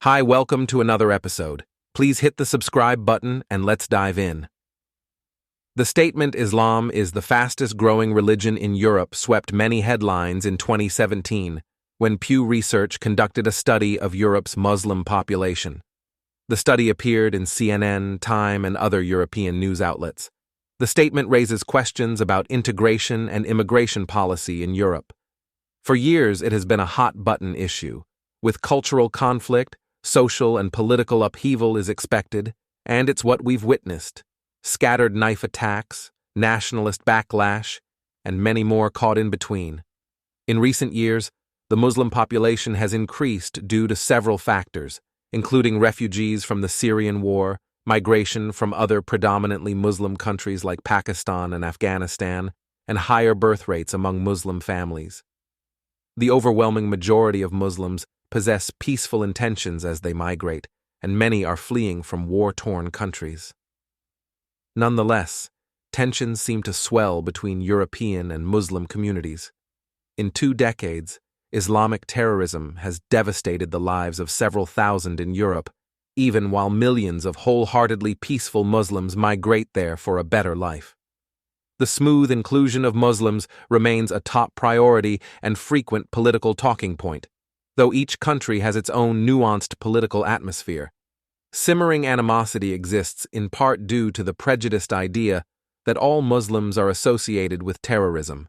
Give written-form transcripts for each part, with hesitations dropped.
Hi, welcome to another episode. Please hit the subscribe button and let's dive in. The statement Islam is the fastest growing religion in Europe swept many headlines in 2017 when Pew Research conducted a study of Europe's Muslim population. The study appeared in CNN, Time, and other European news outlets. The statement raises questions about integration and immigration policy in Europe. For years, it has been a hot-button issue. With cultural conflict, social and political upheaval is expected, and it's what we've witnessed. Scattered knife attacks, nationalist backlash, and many more caught in between. In recent years, the Muslim population has increased due to several factors, including refugees from the Syrian war, migration from other predominantly Muslim countries like Pakistan and Afghanistan, and higher birth rates among Muslim families. The overwhelming majority of Muslims possess peaceful intentions as they migrate, and many are fleeing from war-torn countries. Nonetheless, tensions seem to swell between European and Muslim communities. In 2 decades, Islamic terrorism has devastated the lives of several thousand in Europe, even while millions of wholeheartedly peaceful Muslims migrate there for a better life. The smooth inclusion of Muslims remains a top priority and frequent political talking point, though each country has its own nuanced political atmosphere. Simmering animosity exists in part due to the prejudiced idea that all Muslims are associated with terrorism.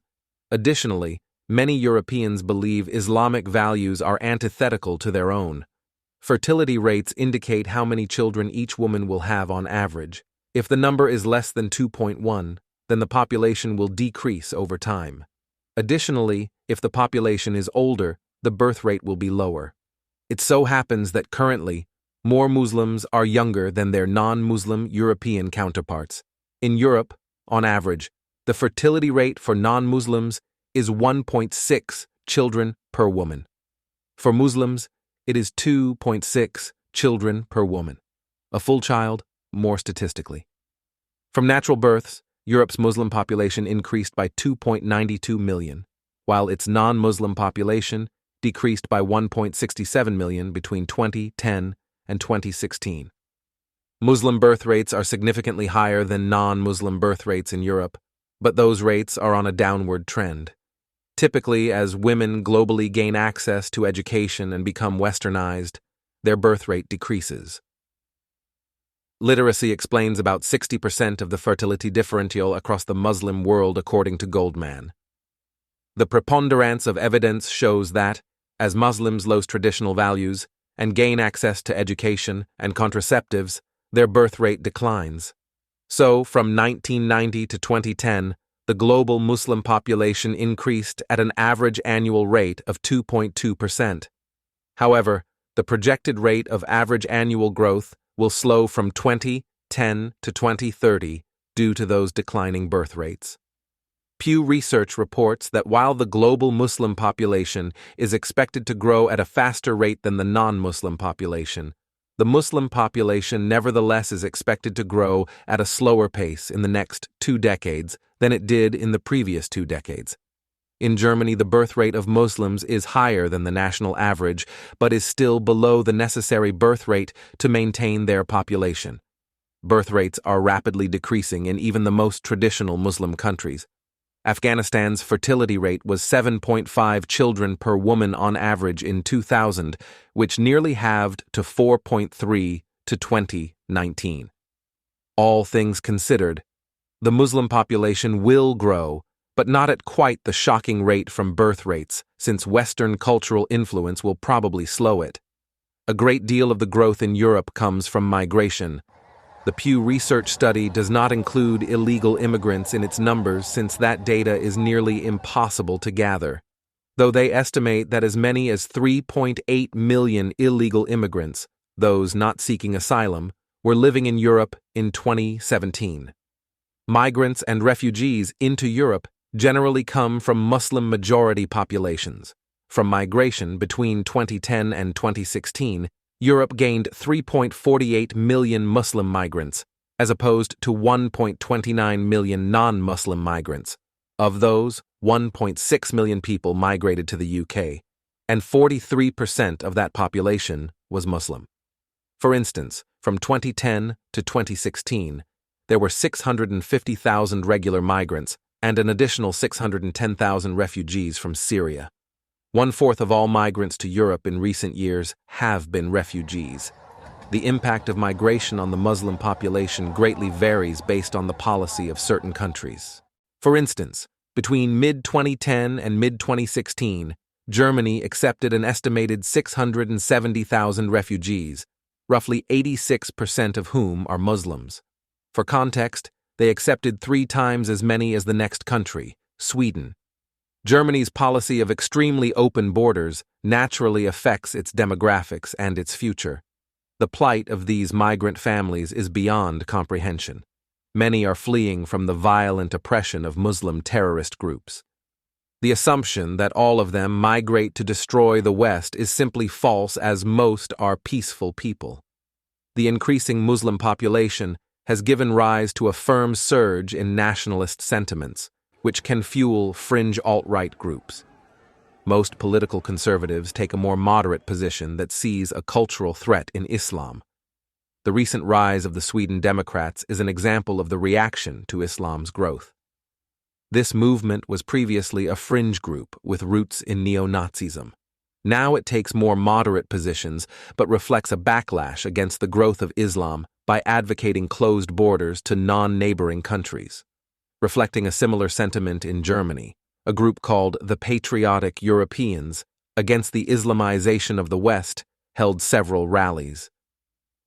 Additionally, many Europeans believe Islamic values are antithetical to their own. Fertility rates indicate how many children each woman will have on average. If the number is less than 2.1, then the population will decrease over time. Additionally, if the population is older, the birth rate will be lower. It so happens that currently, more Muslims are younger than their non-Muslim European counterparts. In Europe, on average, the fertility rate for non-Muslims is 1.6 children per woman. For Muslims, it is 2.6 children per woman. A full child, more statistically. From natural births, Europe's Muslim population increased by 2.92 million, while its non-Muslim population decreased by 1.67 million between 2010 and 2016. Muslim birth rates are significantly higher than non-Muslim birth rates in Europe, but those rates are on a downward trend. Typically, as women globally gain access to education and become westernized, their birth rate decreases. Literacy explains about 60% of the fertility differential across the Muslim world, according to Goldman. The preponderance of evidence shows that, as Muslims lose traditional values and gain access to education and contraceptives, their birth rate declines. So, from 1990 to 2010, the global Muslim population increased at an average annual rate of 2.2%. However, the projected rate of average annual growth will slow from 2010 to 2030 due to those declining birth rates. Pew Research reports that while the global Muslim population is expected to grow at a faster rate than the non-Muslim population, the Muslim population nevertheless is expected to grow at a slower pace in the next 2 decades than it did in the previous 2 decades. In Germany, the birth rate of Muslims is higher than the national average, but is still below the necessary birth rate to maintain their population. Birth rates are rapidly decreasing in even the most traditional Muslim countries. Afghanistan's fertility rate was 7.5 children per woman on average in 2000, which nearly halved to 4.3 to 2019. All things considered, the Muslim population will grow, but not at quite the shocking rate from birth rates, since Western cultural influence will probably slow it. A great deal of the growth in Europe comes from migration. The Pew Research study does not include illegal immigrants in its numbers since that data is nearly impossible to gather, though they estimate that as many as 3.8 million illegal immigrants, those not seeking asylum, were living in Europe in 2017. Migrants and refugees into Europe generally come from Muslim-majority populations. From migration between 2010 and 2016, Europe gained 3.48 million Muslim migrants, as opposed to 1.29 million non-Muslim migrants. Of those, 1.6 million people migrated to the UK. and 43% of that population was Muslim. For instance, from 2010 to 2016, there were 650,000 regular migrants and an additional 610,000 refugees from Syria. 1/4 of all migrants to Europe in recent years have been refugees. The impact of migration on the Muslim population greatly varies based on the policy of certain countries. For instance, between mid-2010 and mid-2016, Germany accepted an estimated 670,000 refugees, roughly 86% of whom are Muslims. For context, they accepted 3 times as many as the next country, Sweden. Germany's policy of extremely open borders naturally affects its demographics and its future. The plight of these migrant families is beyond comprehension. Many are fleeing from the violent oppression of Muslim terrorist groups. The assumption that all of them migrate to destroy the West is simply false, as most are peaceful people. The increasing Muslim population has given rise to a firm surge in nationalist sentiments, which can fuel fringe alt-right groups. Most political conservatives take a more moderate position that sees a cultural threat in Islam. The recent rise of the Sweden Democrats is an example of the reaction to Islam's growth. This movement was previously a fringe group with roots in neo-Nazism. Now it takes more moderate positions, but reflects a backlash against the growth of Islam by advocating closed borders to non-neighboring countries. Reflecting a similar sentiment in Germany, a group called the Patriotic Europeans against the Islamization of the West held several rallies.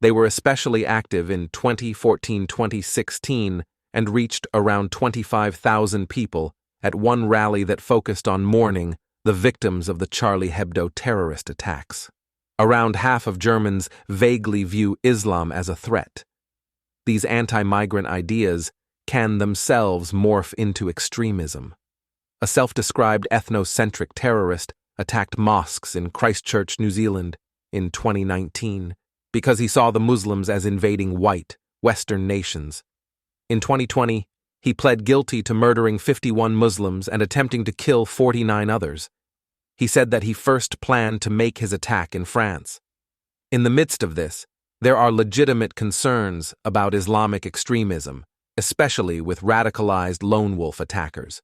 They were especially active in 2014-2016 and reached around 25,000 people at one rally that focused on mourning the victims of the Charlie Hebdo terrorist attacks. Around half of Germans vaguely view Islam as a threat. These anti-migrant ideas can themselves morph into extremism. A self-described ethnocentric terrorist attacked mosques in Christchurch, New Zealand, in 2019 because he saw the Muslims as invading white, Western nations. In 2020, he pled guilty to murdering 51 Muslims and attempting to kill 49 others. He said that he first planned to make his attack in France. In the midst of this, there are legitimate concerns about Islamic extremism, especially with radicalized lone wolf attackers.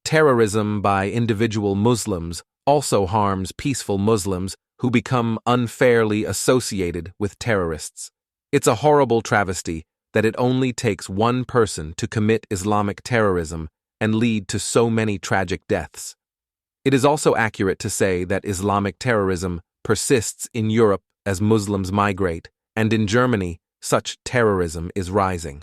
Terrorism by individual Muslims also harms peaceful Muslims who become unfairly associated with terrorists. It's a horrible travesty that it only takes one person to commit Islamic terrorism and lead to so many tragic deaths. It is also accurate to say that Islamic terrorism persists in Europe as Muslims migrate, and in Germany, such terrorism is rising.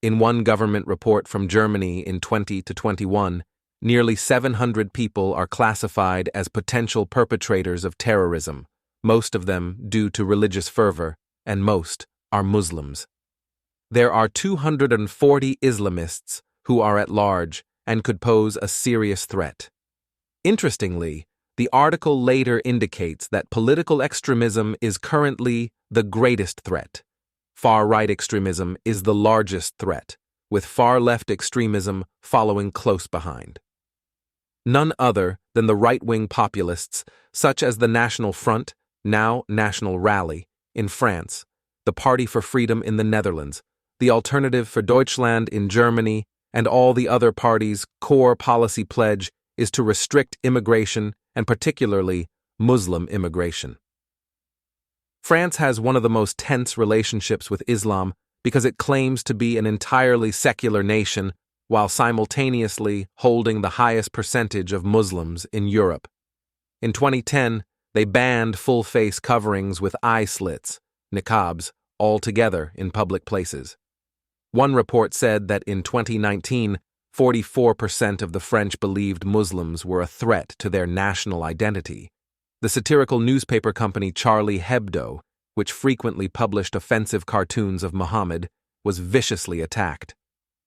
In one government report from Germany in 2021, nearly 700 people are classified as potential perpetrators of terrorism, most of them due to religious fervor, and most are Muslims. There are 240 Islamists who are at large and could pose a serious threat. Interestingly, the article later indicates that political extremism is currently the greatest threat. Far-right extremism is the largest threat, with far-left extremism following close behind. None other than the right-wing populists, such as the National Front, now National Rally, in France, the Party for Freedom in the Netherlands, the Alternative for Deutschland in Germany, and all the other parties' core policy pledge is to restrict immigration, and particularly Muslim immigration. France has one of the most tense relationships with Islam because it claims to be an entirely secular nation while simultaneously holding the highest percentage of Muslims in Europe. In 2010, they banned full-face coverings with eye slits, niqabs, altogether in public places. One report said that in 2019, 44% of the French believed Muslims were a threat to their national identity. The satirical newspaper company Charlie Hebdo, which frequently published offensive cartoons of Muhammad, was viciously attacked.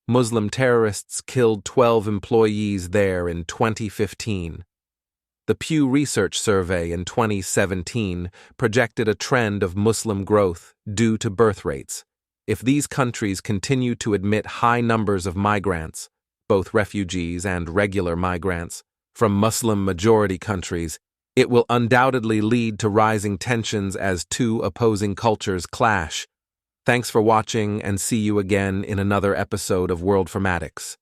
Muslim terrorists killed 12 employees there in 2015. The Pew Research Survey in 2017 projected a trend of Muslim growth due to birth rates. If these countries continue to admit high numbers of migrants, both refugees and regular migrants, from Muslim-majority countries, It will undoubtedly lead to rising tensions as two opposing cultures clash. Thanks for watching, and see you again in another episode of World Formatics.